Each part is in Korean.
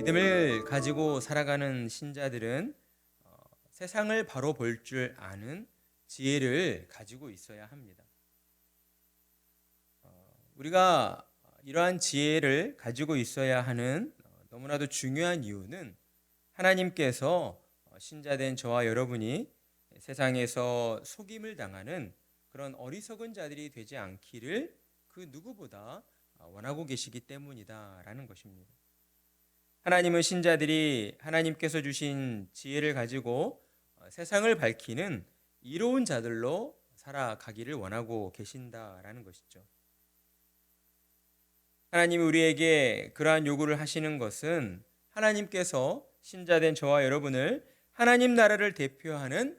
믿음을 가지고 살아가는 신자들은 세상을 바로 볼 줄 아는 지혜를 가지고 있어야 합니다. 우리가 이러한 지혜를 가지고 있어야 하는 너무나도 중요한 이유는 하나님께서 신자된 저와 여러분이 세상에서 속임을 당하는 그런 어리석은 자들이 되지 않기를 그 누구보다 원하고 계시기 때문이다라는 것입니다. 하나님은 신자들이 하나님께서 주신 지혜를 가지고 세상을 밝히는 이로운 자들로 살아가기를 원하고 계신다라는 것이죠. 하나님이 우리에게 그러한 요구를 하시는 것은 하나님께서 신자된 저와 여러분을 하나님 나라를 대표하는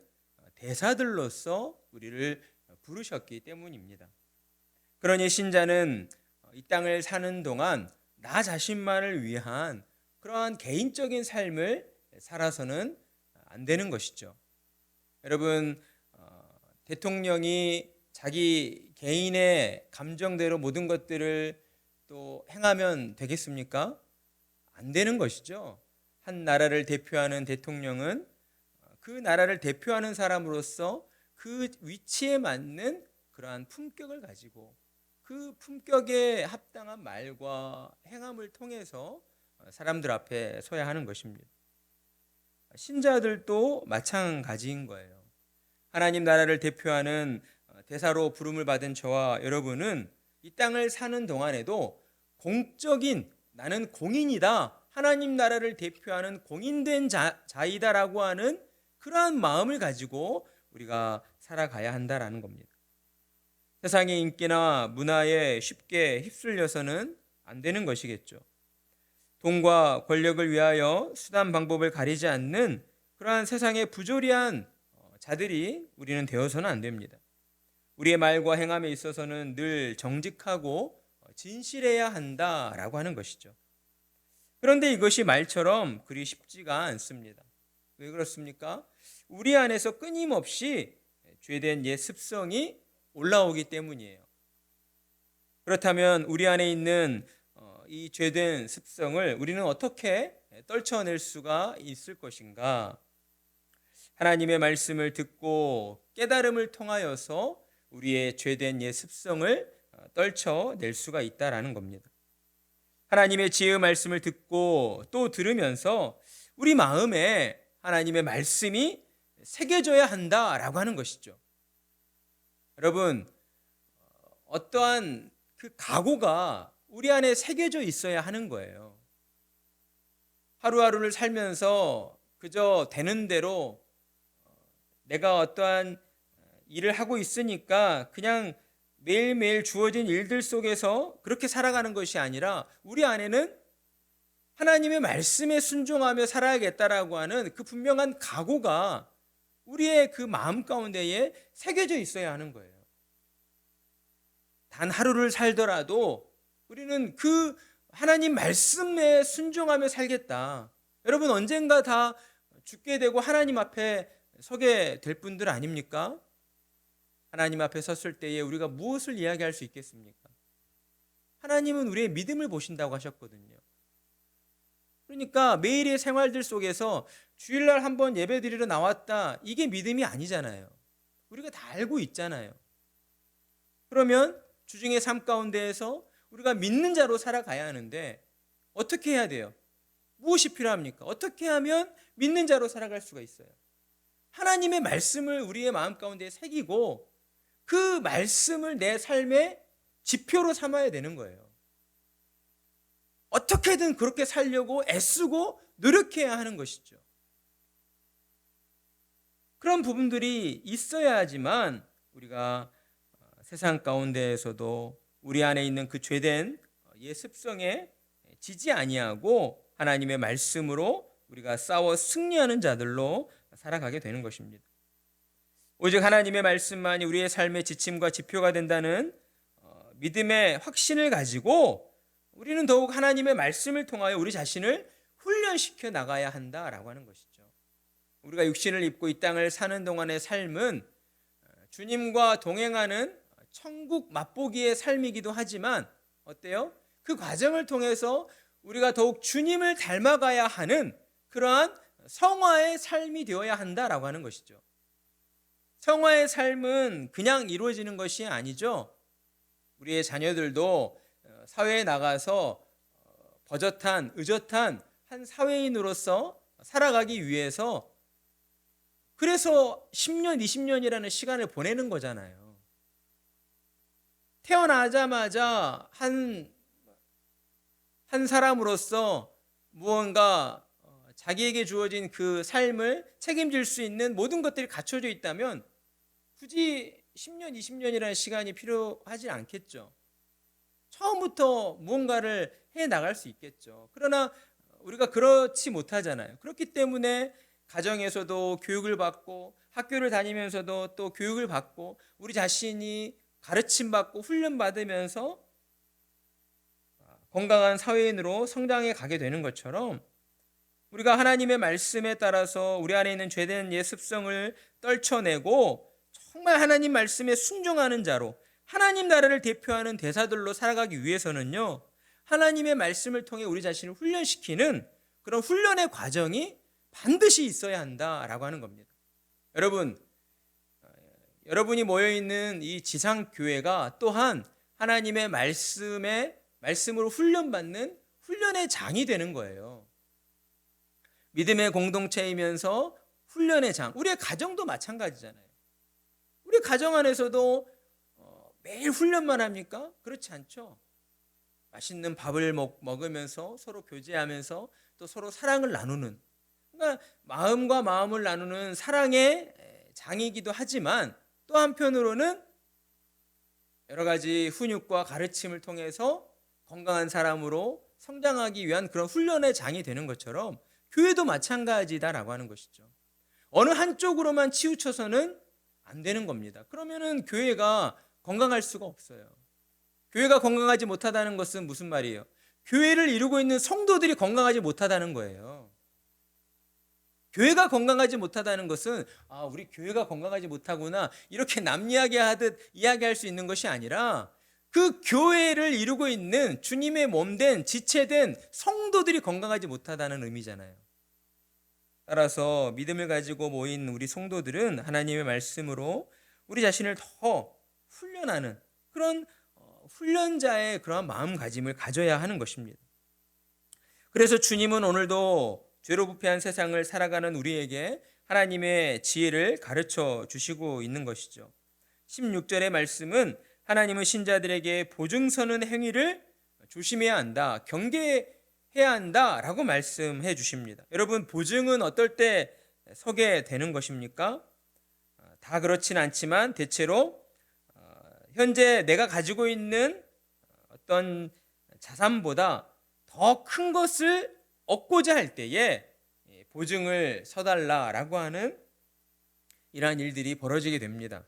대사들로서 우리를 부르셨기 때문입니다. 그러니 신자는 이 땅을 사는 동안 나 자신만을 위한 그러한 개인적인 삶을 살아서는 안 되는 것이죠. 여러분, 대통령이 자기 개인의 감정대로 모든 것들을 또 행하면 되겠습니까? 안 되는 것이죠. 한 나라를 대표하는 대통령은 그 나라를 대표하는 사람으로서 그 위치에 맞는 그러한 품격을 가지고 그 품격에 합당한 말과 행함을 통해서 사람들 앞에 서야 하는 것입니다. 신자들도 마찬가지인 거예요. 하나님 나라를 대표하는 대사로 부름을 받은 저와 여러분은 이 땅을 사는 동안에도 공적인 나는 공인이다, 하나님 나라를 대표하는 공인된 자이다라고 하는 그러한 마음을 가지고 우리가 살아가야 한다라는 겁니다. 세상의 인기나 문화에 쉽게 휩쓸려서는 안 되는 것이겠죠. 돈과 권력을 위하여 수단 방법을 가리지 않는 그러한 세상의 부조리한 자들이 우리는 되어서는 안 됩니다. 우리의 말과 행함에 있어서는 늘 정직하고 진실해야 한다라고 하는 것이죠. 그런데 이것이 말처럼 그리 쉽지가 않습니다. 왜 그렇습니까? 우리 안에서 끊임없이 죄된 옛 습성이 올라오기 때문이에요. 그렇다면 우리 안에 있는 이 죄된 습성을 우리는 어떻게 떨쳐낼 수가 있을 것인가? 하나님의 말씀을 듣고 깨달음을 통하여서 우리의 죄된 옛 습성을 떨쳐낼 수가 있다라는 겁니다. 하나님의 지혜의 말씀을 듣고 또 들으면서 우리 마음에 하나님의 말씀이 새겨져야 한다라고 하는 것이죠. 여러분, 어떠한 그 각오가 우리 안에 새겨져 있어야 하는 거예요. 하루하루를 살면서 그저 되는 대로 내가 어떠한 일을 하고 있으니까 그냥 매일매일 주어진 일들 속에서 그렇게 살아가는 것이 아니라 우리 안에는 하나님의 말씀에 순종하며 살아야겠다라고 하는 그 분명한 각오가 우리의 그 마음 가운데에 새겨져 있어야 하는 거예요. 단 하루를 살더라도 우리는 그 하나님 말씀에 순종하며 살겠다. 여러분, 언젠가 다 죽게 되고 하나님 앞에 서게 될 분들 아닙니까? 하나님 앞에 섰을 때에 우리가 무엇을 이야기할 수 있겠습니까? 하나님은 우리의 믿음을 보신다고 하셨거든요. 그러니까 매일의 생활들 속에서 주일날 한번 예배드리러 나왔다, 이게 믿음이 아니잖아요. 우리가 다 알고 있잖아요. 그러면 주중의 삶 가운데에서 우리가 믿는 자로 살아가야 하는데 어떻게 해야 돼요? 무엇이 필요합니까? 어떻게 하면 믿는 자로 살아갈 수가 있어요? 하나님의 말씀을 우리의 마음 가운데 새기고 그 말씀을 내 삶의 지표로 삼아야 되는 거예요. 어떻게든 그렇게 살려고 애쓰고 노력해야 하는 것이죠. 그런 부분들이 있어야지만 우리가 세상 가운데에서도 우리 안에 있는 그 죄된 옛 습성에 지지 아니하고 하나님의 말씀으로 우리가 싸워 승리하는 자들로 살아가게 되는 것입니다. 오직 하나님의 말씀만이 우리의 삶의 지침과 지표가 된다는 믿음의 확신을 가지고 우리는 더욱 하나님의 말씀을 통하여 우리 자신을 훈련시켜 나가야 한다라고 하는 것이죠. 우리가 육신을 입고 이 땅을 사는 동안의 삶은 주님과 동행하는 천국 맛보기의 삶이기도 하지만 어때요? 그 과정을 통해서 우리가 더욱 주님을 닮아가야 하는 그러한 성화의 삶이 되어야 한다라고 하는 것이죠. 성화의 삶은 그냥 이루어지는 것이 아니죠. 우리의 자녀들도 사회에 나가서 버젓한, 의젓한 한 사회인으로서 살아가기 위해서 그래서 10년, 20년이라는 시간을 보내는 거잖아요. 태어나자마자 한 사람으로서 무언가 자기에게 주어진 그 삶을 책임질 수 있는 모든 것들이 갖춰져 있다면 굳이 10년, 20년이라는 시간이 필요하지 않겠죠. 처음부터 무언가를 해 나갈 수 있겠죠. 그러나 우리가 그렇지 못하잖아요. 그렇기 때문에 가정에서도 교육을 받고 학교를 다니면서도 또 교육을 받고 우리 자신이 가르침받고 훈련받으면서 건강한 사회인으로 성장해 가게 되는 것처럼 우리가 하나님의 말씀에 따라서 우리 안에 있는 죄된 옛 습성을 떨쳐내고 정말 하나님 말씀에 순종하는 자로 하나님 나라를 대표하는 대사들로 살아가기 위해서는요, 하나님의 말씀을 통해 우리 자신을 훈련시키는 그런 훈련의 과정이 반드시 있어야 한다라고 하는 겁니다. 여러분이 모여있는 이 지상교회가 또한 하나님의 말씀으로 훈련받는 훈련의 장이 되는 거예요. 믿음의 공동체이면서 훈련의 장. 우리의 가정도 마찬가지잖아요. 우리 가정 안에서도 매일 훈련만 합니까? 그렇지 않죠. 맛있는 밥을 먹으면서 서로 교제하면서 또 서로 사랑을 나누는, 그러니까 마음과 마음을 나누는 사랑의 장이기도 하지만 또 한편으로는 여러 가지 훈육과 가르침을 통해서 건강한 사람으로 성장하기 위한 그런 훈련의 장이 되는 것처럼 교회도 마찬가지다라고 하는 것이죠. 어느 한쪽으로만 치우쳐서는 안 되는 겁니다. 그러면은 교회가 건강할 수가 없어요. 교회가 건강하지 못하다는 것은 무슨 말이에요? 교회를 이루고 있는 성도들이 건강하지 못하다는 거예요. 교회가 건강하지 못하다는 것은 우리 교회가 건강하지 못하구나 이렇게 남 이야기하듯 이야기할 수 있는 것이 아니라 그 교회를 이루고 있는 주님의 몸된 지체된 성도들이 건강하지 못하다는 의미잖아요. 따라서 믿음을 가지고 모인 우리 성도들은 하나님의 말씀으로 우리 자신을 더 훈련하는 그런 훈련자의 그러한 마음가짐을 가져야 하는 것입니다. 그래서 주님은 오늘도 죄로 부패한 세상을 살아가는 우리에게 하나님의 지혜를 가르쳐 주시고 있는 것이죠. 16절의 말씀은 하나님은 신자들에게 보증서는 행위를 조심해야 한다, 경계해야 한다라고 말씀해 주십니다. 여러분, 보증은 어떨 때 서게 되는 것입니까? 다 그렇진 않지만 대체로 현재 내가 가지고 있는 어떤 자산보다 더 큰 것을 얻고자 할 때에 보증을 서달라라고 하는 이러한 일들이 벌어지게 됩니다.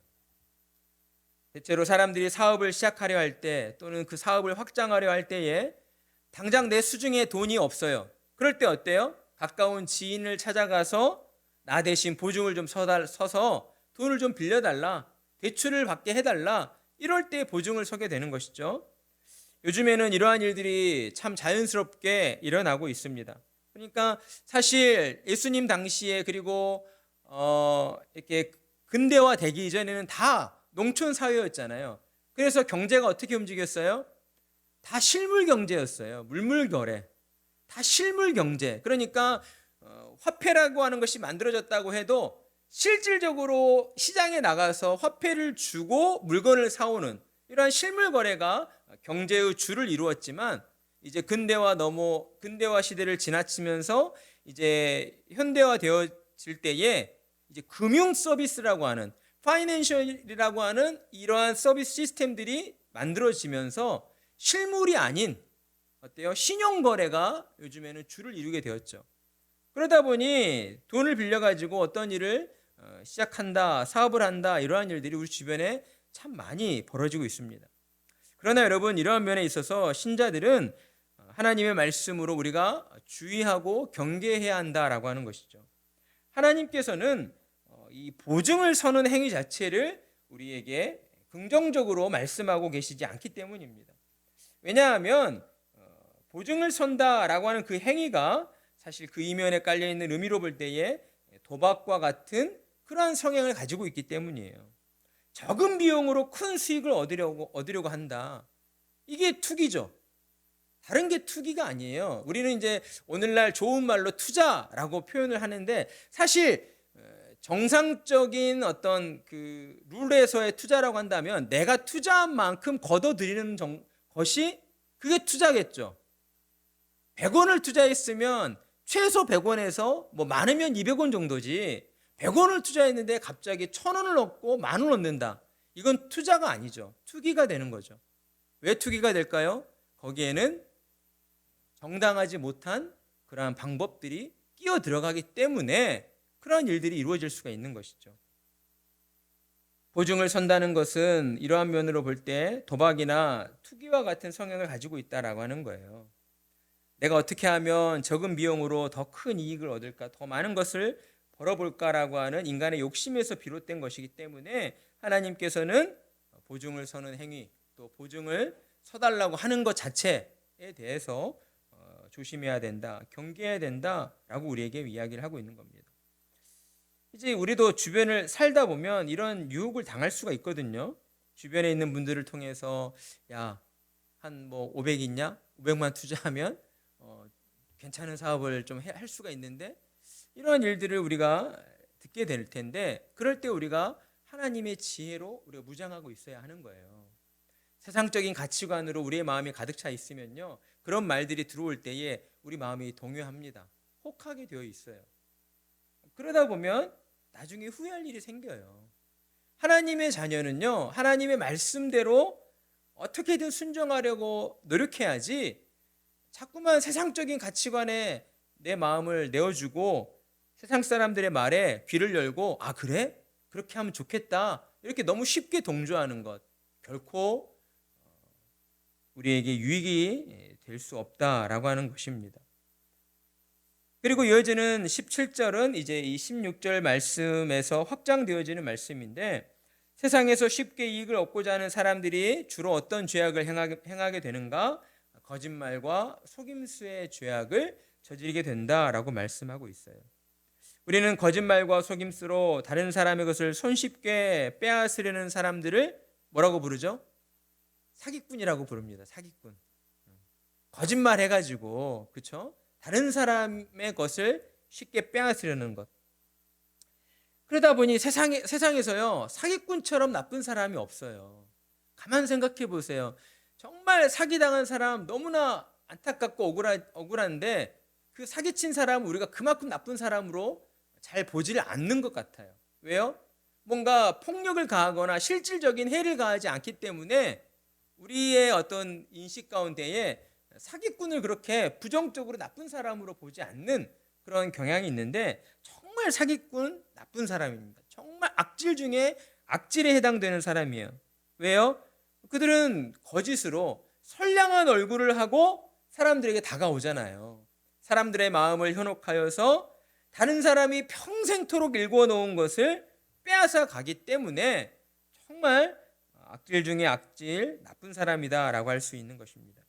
대체로 사람들이 사업을 시작하려 할 때 또는 그 사업을 확장하려 할 때에 당장 내 수중에 돈이 없어요. 그럴 때 어때요? 가까운 지인을 찾아가서 나 대신 보증을 좀 서서 돈을 좀 빌려달라, 대출을 받게 해달라, 이럴 때 보증을 서게 되는 것이죠. 요즘에는 이러한 일들이 참 자연스럽게 일어나고 있습니다. 그러니까 사실 예수님 당시에 그리고 이렇게 근대화되기 이전에는 다 농촌 사회였잖아요. 그래서 경제가 어떻게 움직였어요? 다 실물 경제였어요. 물물거래. 다 실물 경제. 그러니까 화폐라고 하는 것이 만들어졌다고 해도 실질적으로 시장에 나가서 화폐를 주고 물건을 사오는 이러한 실물 거래가 경제의 주를 이루었지만 이제 근대화 시대를 지나치면서 이제 현대화 되어질 때에 이제 금융 서비스라고 하는 파이낸셜이라고 하는 이러한 서비스 시스템들이 만들어지면서 실물이 아닌 신용 거래가 요즘에는 주를 이루게 되었죠. 그러다 보니 돈을 빌려가지고 어떤 일을 시작한다, 사업을 한다, 이러한 일들이 우리 주변에 참 많이 벌어지고 있습니다. 그러나 여러분, 이러한 면에 있어서 신자들은 하나님의 말씀으로 우리가 주의하고 경계해야 한다라고 하는 것이죠. 하나님께서는 이 보증을 서는 행위 자체를 우리에게 긍정적으로 말씀하고 계시지 않기 때문입니다. 왜냐하면 보증을 선다라고 하는 그 행위가 사실 그 이면에 깔려 있는 의미로 볼 때에 도박과 같은 그러한 성향을 가지고 있기 때문이에요. 적은 비용으로 큰 수익을 얻으려고 한다. 이게 투기죠. 다른 게 투기가 아니에요. 우리는 이제 오늘날 좋은 말로 투자라고 표현을 하는데 사실 정상적인 어떤 그 룰에서의 투자라고 한다면 내가 투자한 만큼 걷어들이는 것이 그게 투자겠죠. 100원을 투자했으면 최소 100원에서 뭐 많으면 200원 정도지 100원을 투자했는데 갑자기 1000원을 얻고 10,000원 얻는다. 이건 투자가 아니죠. 투기가 되는 거죠. 왜 투기가 될까요? 거기에는 정당하지 못한 그러한 방법들이 끼어 들어가기 때문에 그러한 일들이 이루어질 수가 있는 것이죠. 보증을 선다는 것은 이러한 면으로 볼 때 도박이나 투기와 같은 성향을 가지고 있다라고 하는 거예요. 내가 어떻게 하면 적은 비용으로 더 큰 이익을 얻을까, 더 많은 것을 벌어볼까라고 하는 인간의 욕심에서 비롯된 것이기 때문에 하나님께서는 보증을 서는 행위, 또 보증을 서달라고 하는 것 자체에 대해서 조심해야 된다, 경계해야 된다라고 우리에게 이야기를 하고 있는 겁니다. 이제 우리도 주변을 살다 보면 이런 유혹을 당할 수가 있거든요. 주변에 있는 분들을 통해서 야, 한 뭐 500 있냐? 500만 투자하면 괜찮은 사업을 좀 할 수가 있는데 이러한 일들을 우리가 듣게 될 텐데 그럴 때 우리가 하나님의 지혜로 우리가 무장하고 있어야 하는 거예요. 세상적인 가치관으로 우리의 마음이 가득 차 있으면요. 그런 말들이 들어올 때에 우리 마음이 동요합니다. 혹하게 되어 있어요. 그러다 보면 나중에 후회할 일이 생겨요. 하나님의 자녀는요. 하나님의 말씀대로 어떻게든 순종하려고 노력해야지 자꾸만 세상적인 가치관에 내 마음을 내어주고 세상 사람들의 말에 귀를 열고 아 그래? 그렇게 하면 좋겠다. 이렇게 너무 쉽게 동조하는 것 결코 우리에게 유익이 될 수 없다라고 하는 것입니다. 그리고 이어지는 17절은 이제 이 16절 말씀에서 확장되어지는 말씀인데 세상에서 쉽게 이익을 얻고자 하는 사람들이 주로 어떤 죄악을 행하게 되는가? 거짓말과 속임수의 죄악을 저지르게 된다라고 말씀하고 있어요. 우리는 거짓말과 속임수로 다른 사람의 것을 손쉽게 빼앗으려는 사람들을 뭐라고 부르죠? 사기꾼이라고 부릅니다. 사기꾼. 거짓말 해가지고 그렇죠? 다른 사람의 것을 쉽게 빼앗으려는 것. 그러다 보니 세상에서요 사기꾼처럼 나쁜 사람이 없어요. 가만 생각해 보세요. 정말 사기당한 사람 너무나 안타깝고 억울한데 그 사기친 사람은 우리가 그만큼 나쁜 사람으로 잘 보지를 않는 것 같아요. 왜요? 뭔가 폭력을 가하거나 실질적인 해를 가하지 않기 때문에 우리의 어떤 인식 가운데에 사기꾼을 그렇게 부정적으로 나쁜 사람으로 보지 않는 그런 경향이 있는데 정말 사기꾼 나쁜 사람입니다. 정말 악질 중에 악질에 해당되는 사람이에요. 왜요? 그들은 거짓으로 선량한 얼굴을 하고 사람들에게 다가오잖아요. 사람들의 마음을 현혹하여서 다른 사람이 평생토록 일궈놓은 것을 빼앗아 가기 때문에 정말 악질 중에 악질, 나쁜 사람이다라고 할 수 있는 것입니다.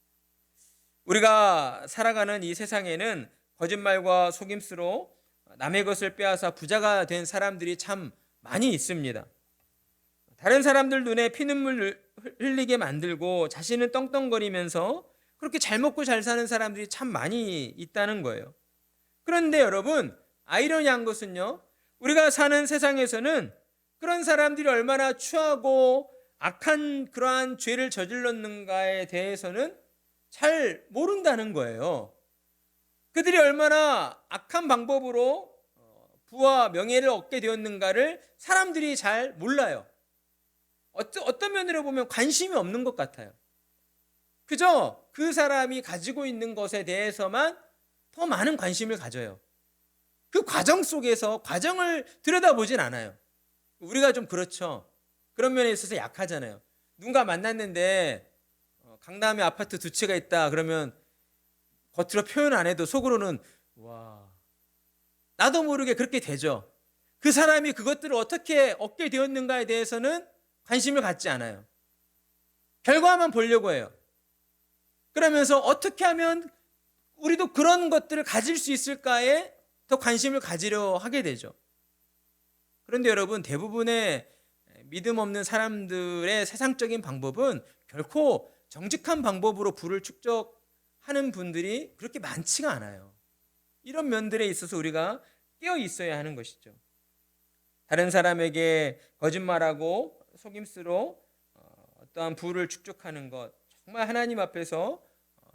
우리가 살아가는 이 세상에는 거짓말과 속임수로 남의 것을 빼앗아 부자가 된 사람들이 참 많이 있습니다. 다른 사람들 눈에 피눈물 흘리게 만들고 자신은 떵떵거리면서 그렇게 잘 먹고 잘 사는 사람들이 참 많이 있다는 거예요. 그런데 여러분, 아이러니한 것은요, 우리가 사는 세상에서는 그런 사람들이 얼마나 추하고 악한 그러한 죄를 저질렀는가에 대해서는 잘 모른다는 거예요. 그들이 얼마나 악한 방법으로 부와 명예를 얻게 되었는가를 사람들이 잘 몰라요. 어떤 면으로 보면 관심이 없는 것 같아요. 그저 그 사람이 가지고 있는 것에 대해서만 더 많은 관심을 가져요. 그 과정 속에서 과정을 들여다보진 않아요. 우리가 좀 그렇죠. 그런 면에 있어서 약하잖아요. 누군가 만났는데 강남에 아파트 2채가 있다 그러면 겉으로 표현 안 해도 속으로는 와, 나도 모르게 그렇게 되죠. 그 사람이 그것들을 어떻게 얻게 되었는가에 대해서는 관심을 갖지 않아요. 결과만 보려고 해요. 그러면서 어떻게 하면 우리도 그런 것들을 가질 수 있을까에 더 관심을 가지려 하게 되죠. 그런데 여러분, 대부분의 믿음 없는 사람들의 세상적인 방법은 결코 정직한 방법으로 부를 축적하는 분들이 그렇게 많지가 않아요. 이런 면들에 있어서 우리가 깨어 있어야 하는 것이죠. 다른 사람에게 거짓말하고 속임수로 어떠한 부를 축적하는 것, 정말 하나님 앞에서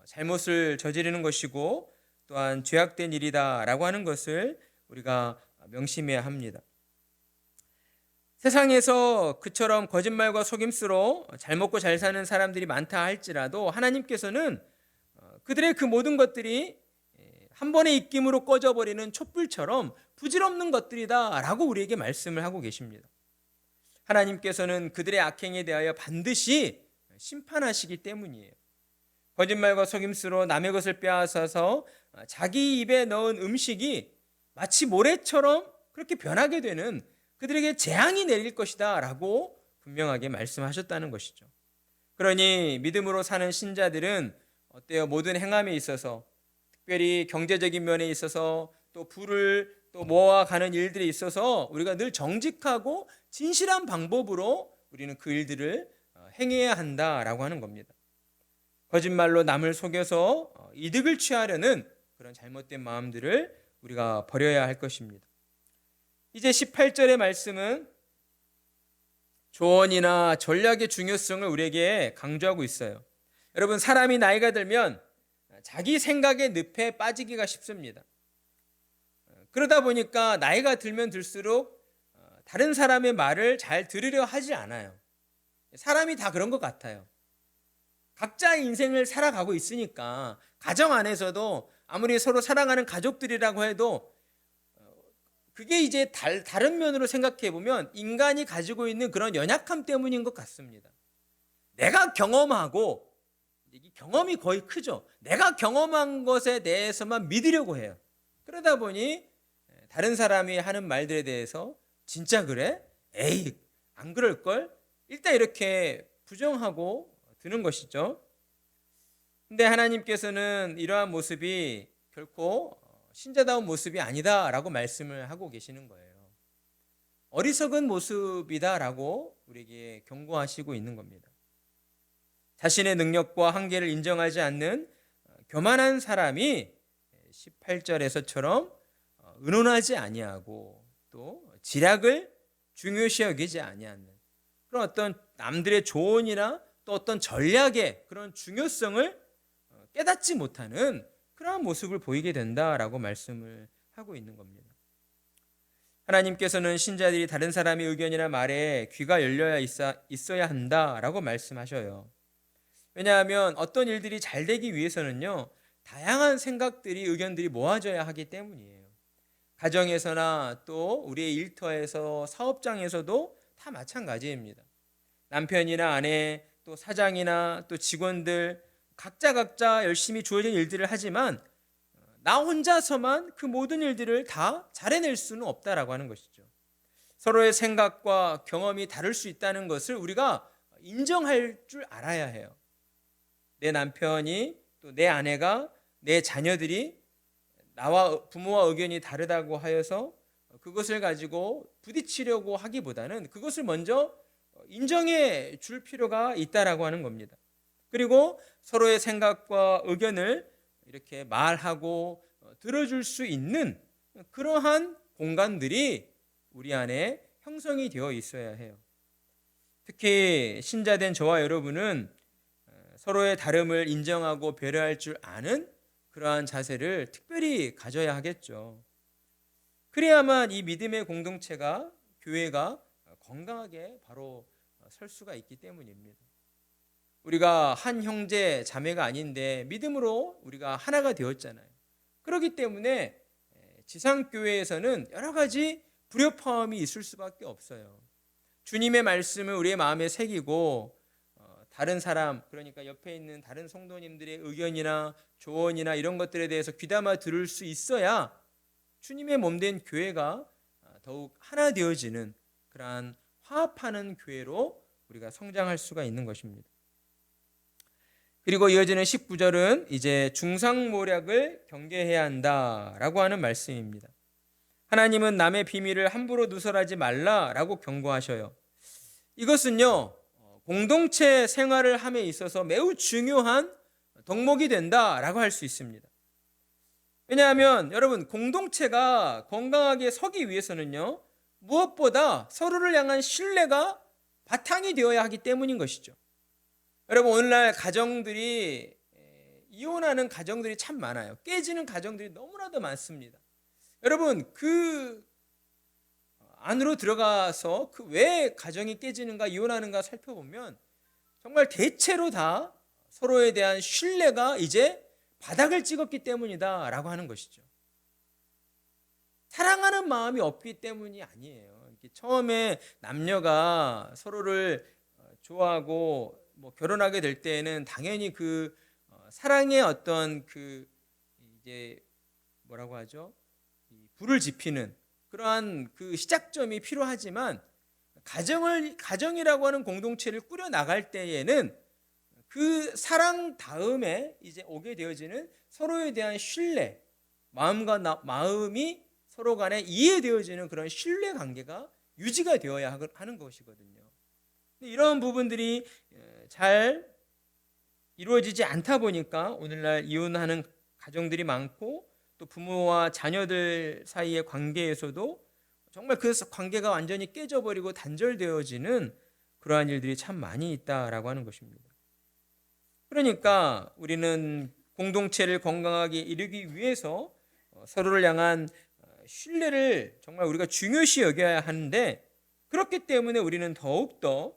잘못을 저지르는 것이고 또한 죄악된 일이다라고 하는 것을 우리가 명심해야 합니다. 세상에서 그처럼 거짓말과 속임수로 잘 먹고 잘 사는 사람들이 많다 할지라도 하나님께서는 그들의 그 모든 것들이 한 번의 입김으로 꺼져버리는 촛불처럼 부질없는 것들이다라고 우리에게 말씀을 하고 계십니다. 하나님께서는 그들의 악행에 대하여 반드시 심판하시기 때문이에요. 거짓말과 속임수로 남의 것을 빼앗아서 자기 입에 넣은 음식이 마치 모래처럼 그렇게 변하게 되는 그들에게 재앙이 내릴 것이다 라고 분명하게 말씀하셨다는 것이죠. 그러니 믿음으로 사는 신자들은 어때요? 모든 행함에 있어서, 특별히 경제적인 면에 있어서, 또 부를 또 모아가는 일들에 있어서 우리가 늘 정직하고 진실한 방법으로 우리는 그 일들을 행해야 한다라고 하는 겁니다. 거짓말로 남을 속여서 이득을 취하려는 그런 잘못된 마음들을 우리가 버려야 할 것입니다. 이제 18절의 말씀은 조언이나 전략의 중요성을 우리에게 강조하고 있어요. 여러분, 사람이 나이가 들면 자기 생각의 늪에 빠지기가 쉽습니다. 그러다 보니까 나이가 들면 들수록 다른 사람의 말을 잘 들으려 하지 않아요. 사람이 다 그런 것 같아요. 각자의 인생을 살아가고 있으니까 가정 안에서도 아무리 서로 사랑하는 가족들이라고 해도 그게 이제 다른 면으로 생각해 보면 인간이 가지고 있는 그런 연약함 때문인 것 같습니다. 내가 경험하고, 이 경험이 거의 크죠. 내가 경험한 것에 대해서만 믿으려고 해요. 그러다 보니 다른 사람이 하는 말들에 대해서 진짜 그래? 에이, 안 그럴걸? 일단 이렇게 부정하고 드는 것이죠. 근데 하나님께서는 이러한 모습이 결코 신자다운 모습이 아니다라고 말씀을 하고 계시는 거예요. 어리석은 모습이다라고 우리에게 경고하시고 있는 겁니다. 자신의 능력과 한계를 인정하지 않는 교만한 사람이 18절에서처럼 의논하지 아니하고 또 지략을 중요시 여기지 아니하는 그런 어떤 남들의 조언이나 또 어떤 전략의 그런 중요성을 깨닫지 못하는 그러한 모습을 보이게 된다라고 말씀을 하고 있는 겁니다. 하나님께서는 신자들이 다른 사람의 의견이나 말에 귀가 열려야 있어야 한다라고 말씀하셔요. 왜냐하면 어떤 일들이 잘 되기 위해서는요, 다양한 생각들이, 의견들이 모아져야 하기 때문이에요. 가정에서나 또 우리의 일터에서, 사업장에서도 다 마찬가지입니다. 남편이나 아내, 또 사장이나 또 직원들 각자 열심히 주어진 일들을 하지만 나 혼자서만 그 모든 일들을 다 잘해낼 수는 없다라고 하는 것이죠. 서로의 생각과 경험이 다를 수 있다는 것을 우리가 인정할 줄 알아야 해요. 내 남편이, 또 내 아내가, 내 자녀들이 나와 부모와 의견이 다르다고 하여서 그것을 가지고 부딪히려고 하기보다는 그것을 먼저 인정해 줄 필요가 있다라고 하는 겁니다. 그리고 서로의 생각과 의견을 이렇게 말하고 들어줄 수 있는 그러한 공간들이 우리 안에 형성이 되어 있어야 해요. 특히 신자된 저와 여러분은 서로의 다름을 인정하고 배려할 줄 아는 그러한 자세를 특별히 가져야 하겠죠. 그래야만 이 믿음의 공동체가, 교회가 건강하게 바로 설 수가 있기 때문입니다. 우리가 한 형제 자매가 아닌데 믿음으로 우리가 하나가 되었잖아요. 그렇기 때문에 지상교회에서는 여러 가지 불협화음이 있을 수밖에 없어요. 주님의 말씀을 우리의 마음에 새기고 다른 사람, 그러니까 옆에 있는 다른 성도님들의 의견이나 조언이나 이런 것들에 대해서 귀담아 들을 수 있어야 주님의 몸된 교회가 더욱 하나 되어지는 그러한 화합하는 교회로 우리가 성장할 수가 있는 것입니다. 그리고 이어지는 19절은 이제 중상모략을 경계해야 한다라고 하는 말씀입니다. 하나님은 남의 비밀을 함부로 누설하지 말라라고 경고하셔요. 이것은요, 공동체 생활을 함에 있어서 매우 중요한 덕목이 된다라고 할 수 있습니다. 왜냐하면 여러분, 공동체가 건강하게 서기 위해서는요, 무엇보다 서로를 향한 신뢰가 바탕이 되어야 하기 때문인 것이죠. 여러분, 오늘날 가정들이 이혼하는 가정들이 참 많아요. 깨지는 가정들이 너무나도 많습니다. 여러분, 그 안으로 들어가서 그 왜 가정이 깨지는가, 이혼하는가 살펴보면 정말 대체로 다 서로에 대한 신뢰가 이제 바닥을 찍었기 때문이다라고 하는 것이죠. 사랑하는 마음이 없기 때문이 아니에요. 이렇게 처음에 남녀가 서로를 좋아하고 뭐 결혼하게 될 때에는 당연히 그 사랑의 어떤 그 이제 뭐라고 하죠? 불을 지피는 그러한 그 시작점이 필요하지만 가정이라고 하는 공동체를 꾸려 나갈 때에는 그 사랑 다음에 이제 오게 되어지는 서로에 대한 신뢰, 마음과 마음이 서로 간에 이해되어지는 그런 신뢰 관계가 유지가 되어야 하는 것이거든요. 이런 부분들이 잘 이루어지지 않다 보니까 오늘날 이혼하는 가정들이 많고, 또 부모와 자녀들 사이의 관계에서도 정말 그 관계가 완전히 깨져버리고 단절되어지는 그러한 일들이 참 많이 있다라고 하는 것입니다. 그러니까 우리는 공동체를 건강하게 이루기 위해서 서로를 향한 신뢰를 정말 우리가 중요시 여겨야 하는데, 그렇기 때문에 우리는 더욱더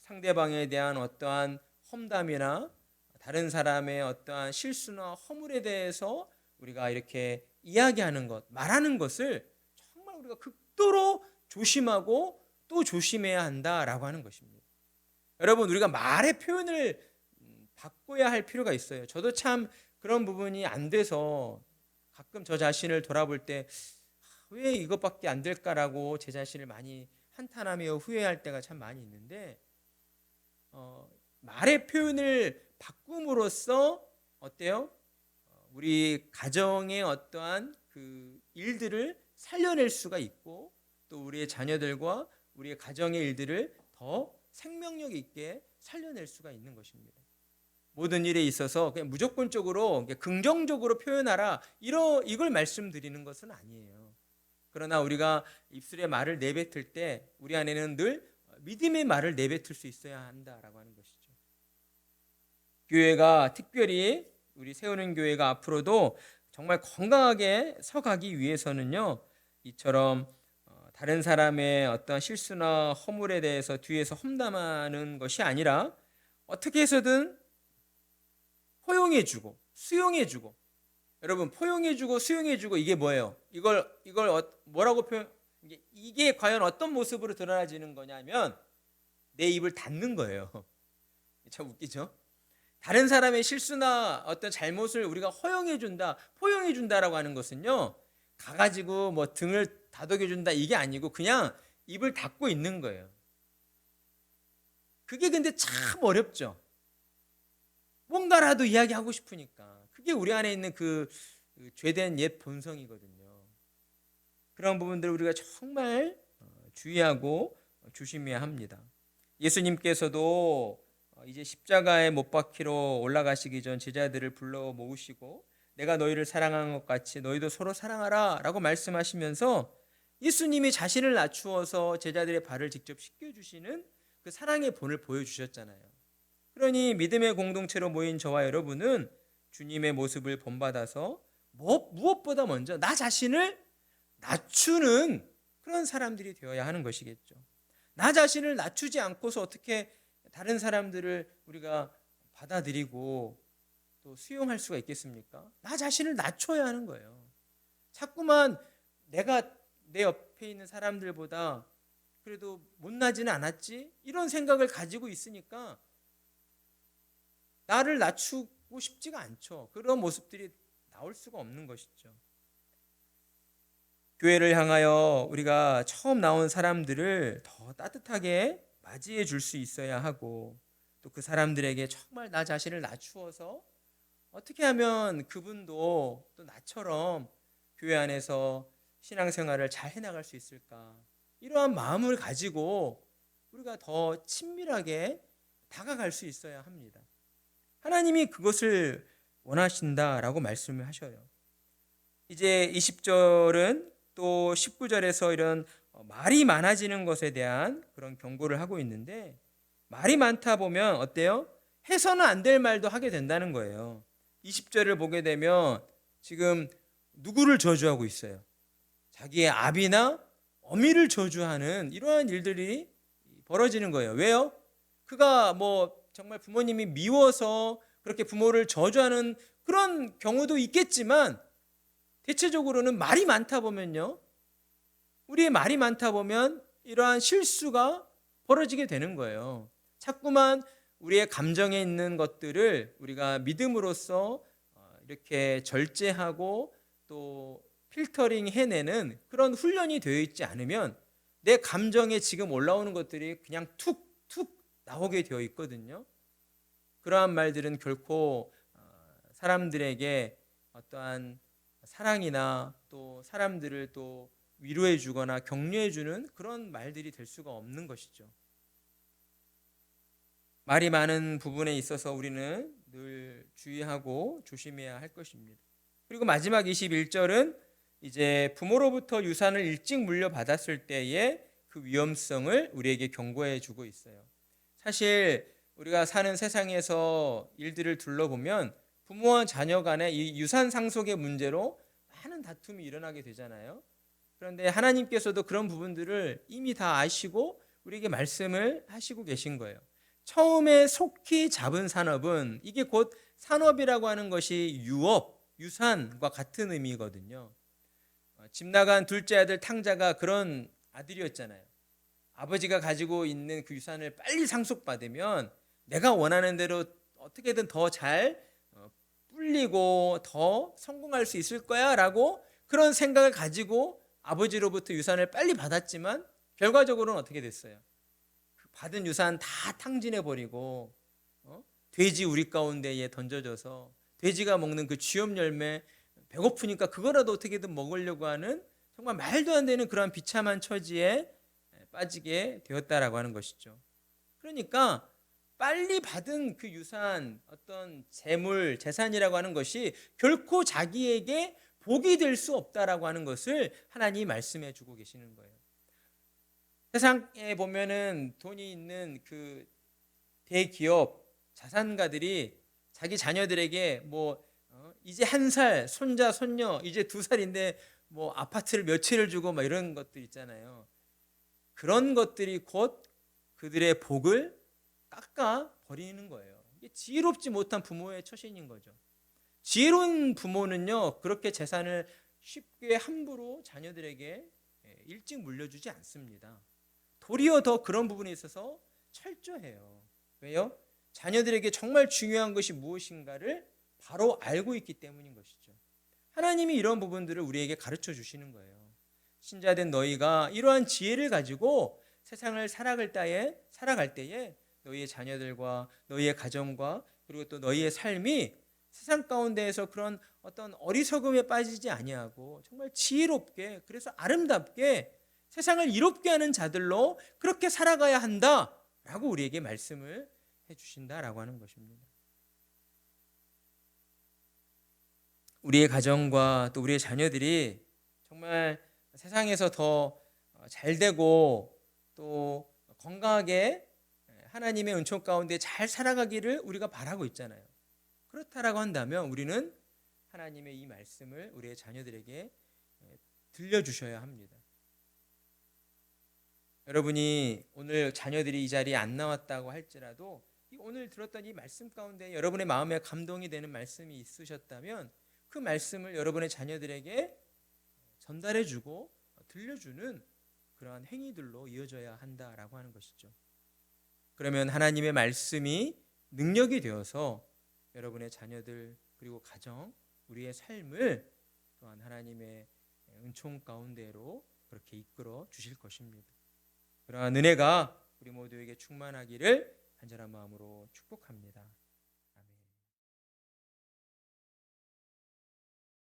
상대방에 대한 어떠한 험담이나 다른 사람의 어떠한 실수나 허물에 대해서 우리가 이렇게 이야기하는 것, 말하는 것을 정말 우리가 극도로 조심하고 또 조심해야 한다라고 하는 것입니다. 여러분, 우리가 말의 표현을 바꿔야 할 필요가 있어요. 저도 참 그런 부분이 안 돼서 가끔 저 자신을 돌아볼 때 왜 이것밖에 안 될까라고 제 자신을 많이 한탄하며 후회할 때가 참 많이 있는데, 말의 표현을 바꿈으로써 어때요? 우리 가정의 어떠한 그 일들을 살려낼 수가 있고, 또 우리의 자녀들과 우리의 가정의 일들을 더 생명력 있게 살려낼 수가 있는 것입니다. 모든 일에 있어서 그냥 무조건적으로 긍정적으로 표현하라, 이걸 말씀드리는 것은 아니에요. 그러나 우리가 입술의 말을 내뱉을 때 우리 안에는 늘 믿음의 말을 내뱉을 수 있어야 한다라고 하는 것이죠. 교회가 특별히 우리 세우는 교회가 앞으로도 정말 건강하게 서가기 위해서는요, 이처럼 다른 사람의 어떤 실수나 허물에 대해서 뒤에서 험담하는 것이 아니라 어떻게 해서든 포용해주고 수용해주고, 여러분, 포용해주고 수용해주고 이게 뭐예요? 이걸 뭐라고 표현? 이게 과연 어떤 모습으로 드러나지는 거냐면 내 입을 닫는 거예요. 참 웃기죠? 다른 사람의 실수나 어떤 잘못을 우리가 허용해준다, 포용해준다라고 하는 것은요, 가가지고 뭐 등을 다독여준다 이게 아니고 그냥 입을 닫고 있는 거예요. 그게 근데 참 어렵죠. 뭔가라도 이야기하고 싶으니까. 그게 우리 안에 있는 그 죄된 옛 본성이거든요. 그런 부분들을 우리가 정말 주의하고 조심해야 합니다. 예수님께서도 이제 십자가에 못 박히러 올라가시기 전 제자들을 불러 모으시고 내가 너희를 사랑한 것 같이 너희도 서로 사랑하라 라고 말씀하시면서 예수님이 자신을 낮추어서 제자들의 발을 직접 씻겨주시는 그 사랑의 본을 보여주셨잖아요. 그러니 믿음의 공동체로 모인 저와 여러분은 주님의 모습을 본받아서 무엇보다 먼저 나 자신을 낮추는 그런 사람들이 되어야 하는 것이겠죠. 나 자신을 낮추지 않고서 어떻게 다른 사람들을 우리가 받아들이고 또 수용할 수가 있겠습니까? 나 자신을 낮춰야 하는 거예요. 자꾸만 내가 내 옆에 있는 사람들보다 그래도 못나지는 않았지? 이런 생각을 가지고 있으니까 나를 낮추고 싶지가 않죠. 그런 모습들이 나올 수가 없는 것이죠. 교회를 향하여 우리가 처음 나온 사람들을 더 따뜻하게 맞이해 줄 수 있어야 하고, 또 그 사람들에게 정말 나 자신을 낮추어서 어떻게 하면 그분도 또 나처럼 교회 안에서 신앙생활을 잘 해나갈 수 있을까? 이러한 마음을 가지고 우리가 더 친밀하게 다가갈 수 있어야 합니다. 하나님이 그것을 원하신다라고 말씀을 하셔요. 이제 20절은 또 19절에서 이런 말이 많아지는 것에 대한 그런 경고를 하고 있는데, 말이 많다 보면 어때요? 해서는 안 될 말도 하게 된다는 거예요. 20절을 보게 되면 지금 누구를 저주하고 있어요? 자기의 아비나 어미를 저주하는 이러한 일들이 벌어지는 거예요. 왜요? 그가 뭐 정말 부모님이 미워서 그렇게 부모를 저주하는 그런 경우도 있겠지만, 대체적으로는 말이 많다 보면요, 우리의 말이 많다 보면 이러한 실수가 벌어지게 되는 거예요. 자꾸만 우리의 감정에 있는 것들을 우리가 믿음으로써 이렇게 절제하고 또 필터링 해내는 그런 훈련이 되어 있지 않으면 내 감정에 지금 올라오는 것들이 그냥 툭툭 나오게 되어 있거든요. 그러한 말들은 결코 사람들에게 어떠한 사랑이나 또 사람들을 또 위로해 주거나 격려해 주는 그런 말들이 될 수가 없는 것이죠. 말이 많은 부분에 있어서 우리는 늘 주의하고 조심해야 할 것입니다. 그리고 마지막 21절은 이제 부모로부터 유산을 일찍 물려받았을 때의 그 위험성을 우리에게 경고해 주고 있어요. 사실 우리가 사는 세상에서 일들을 둘러보면 부모와 자녀 간의 이 유산 상속의 문제로 많은 다툼이 일어나게 되잖아요. 그런데 하나님께서도 그런 부분들을 이미 다 아시고 우리에게 말씀을 하시고 계신 거예요. 처음에 속히 잡은 산업은, 이게 곧 산업이라고 하는 것이 유업, 유산과 같은 의미거든요. 집 나간 둘째 아들 탕자가 그런 아들이었잖아요. 아버지가 가지고 있는 그 유산을 빨리 상속받으면 내가 원하는 대로 어떻게든 더 잘 불리고 더 성공할 수 있을 거야 라고 그런 생각을 가지고 아버지로부터 유산을 빨리 받았지만, 결과적으로는 어떻게 됐어요? 받은 유산 다 탕진해버리고 돼지 우리 가운데에 던져져서 돼지가 먹는 그 쥐염 열매, 배고프니까 그거라도 어떻게든 먹으려고 하는 정말 말도 안 되는 그러한 비참한 처지에 빠지게 되었다라고 하는 것이죠. 그러니까 빨리 받은 그 유산, 어떤 재물, 재산이라고 하는 것이 결코 자기에게 복이 될 수 없다라고 하는 것을 하나님이 말씀해 주고 계시는 거예요. 세상에 보면은 돈이 있는 그 대기업 자산가들이 자기 자녀들에게 뭐 이제 1살, 손자, 손녀, 이제 2살인데 뭐 아파트를 몇 채를 주고 막 이런 것들 있잖아요. 그런 것들이 곧 그들의 복을 깎아 버리는 거예요. 이게 지혜롭지 못한 부모의 처신인 거죠. 지혜로운 부모는요, 그렇게 재산을 쉽게 함부로 자녀들에게 일찍 물려주지 않습니다. 도리어 더 그런 부분에 있어서 철저해요. 왜요? 자녀들에게 정말 중요한 것이 무엇인가를 바로 알고 있기 때문인 것이죠. 하나님이 이런 부분들을 우리에게 가르쳐 주시는 거예요. 신자된 너희가 이러한 지혜를 가지고 세상을 살아갈 때에 너희의 자녀들과 너희의 가정과 그리고 또 너희의 삶이 세상 가운데에서 그런 어떤 어리석음에 빠지지 아니하고 정말 지혜롭게, 그래서 아름답게 세상을 이롭게 하는 자들로 그렇게 살아가야 한다라고 우리에게 말씀을 해주신다라고 하는 것입니다. 우리의 가정과 또 우리의 자녀들이 정말 세상에서 더 잘되고 또 건강하게 하나님의 은총 가운데 잘 살아가기를 우리가 바라고 있잖아요. 그렇다라고 한다면 우리는 하나님의 이 말씀을 우리의 자녀들에게 들려주셔야 합니다. 여러분이 오늘 자녀들이 이 자리에 안 나왔다고 할지라도 오늘 들었던 이 말씀 가운데 여러분의 마음에 감동이 되는 말씀이 있으셨다면 그 말씀을 여러분의 자녀들에게 전달해주고 들려주는 그러한 행위들로 이어져야 한다라고 하는 것이죠. 그러면 하나님의 말씀이 능력이 되어서 여러분의 자녀들 그리고 가정, 우리의 삶을 또한 하나님의 은총 가운데로 그렇게 이끌어 주실 것입니다. 그러한 은혜가 우리 모두에게 충만하기를 간절한 마음으로 축복합니다.